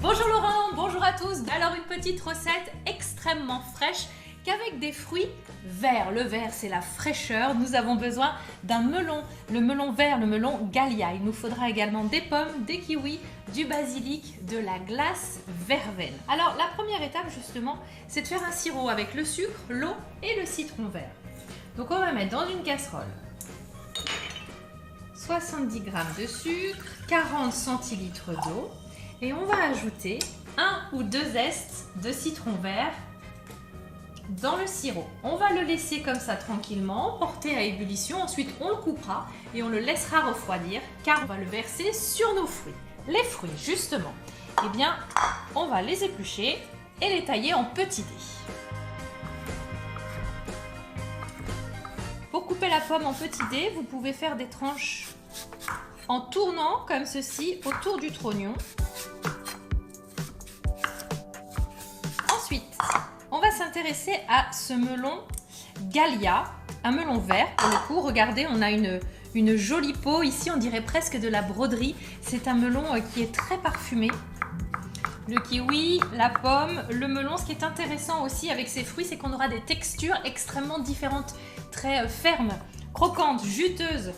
Bonjour Laurent, bonjour à tous. Alors une petite recette extrêmement fraîche qu'avec des fruits verts. Le vert, c'est la fraîcheur. Nous avons besoin d'un melon, le melon vert, le melon Gallia. Il nous faudra également des pommes, des kiwis, du basilic, de la glace verveine. Alors la première étape justement, c'est de faire un sirop avec le sucre, l'eau et le citron vert. Donc on va mettre dans une casserole 70 g de sucre, 40 centilitres d'eau et on va ajouter 1 ou 2 zestes de citron vert dans le sirop. On va le laisser comme ça tranquillement, porter à ébullition. Ensuite, on le coupera et on le laissera refroidir car on va le verser sur nos fruits. Les fruits, justement, eh bien, on va les éplucher et les tailler en petits dés. Pour couper la pomme en petits dés, vous pouvez faire des tranches en tournant comme ceci autour du trognon. Ensuite, on va s'intéresser à ce melon Gallia, un melon vert pour le coup. Regardez, on a une jolie peau. Ici, on dirait presque de la broderie. C'est un melon qui est très parfumé. Le kiwi, la pomme, le melon. Ce qui est intéressant aussi avec ces fruits, c'est qu'on aura des textures extrêmement différentes, très fermes, croquantes, juteuses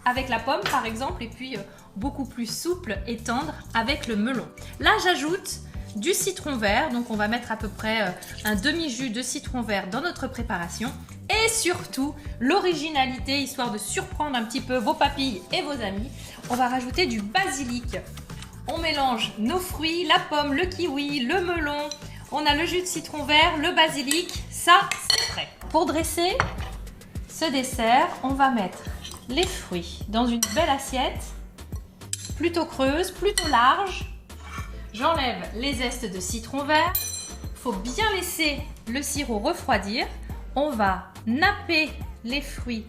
avec la pomme par exemple, et puis beaucoup plus souple et tendre avec le melon. Là, j'ajoute du citron vert, donc on va mettre à peu près un demi-jus de citron vert dans notre préparation. Et surtout, l'originalité, histoire de surprendre un petit peu vos papilles et vos amis, on va rajouter du basilic. On mélange nos fruits, la pomme, le kiwi, le melon, on a le jus de citron vert, le basilic, ça c'est prêt. Pour dresser ce dessert, on va mettre les fruits dans une belle assiette, plutôt creuse, plutôt large. J'enlève les zestes de citron vert. Il faut bien laisser le sirop refroidir. On va napper les fruits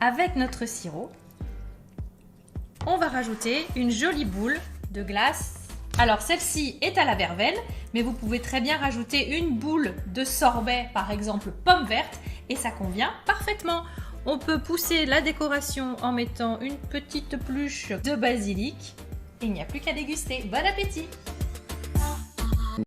avec notre sirop. On va rajouter une jolie boule de glace. Alors celle-ci est à la verveine, mais vous pouvez très bien rajouter une boule de sorbet, par exemple pomme verte, et ça convient parfaitement. On peut pousser la décoration en mettant une petite pluche de basilic. Il n'y a plus qu'à déguster. Bon appétit!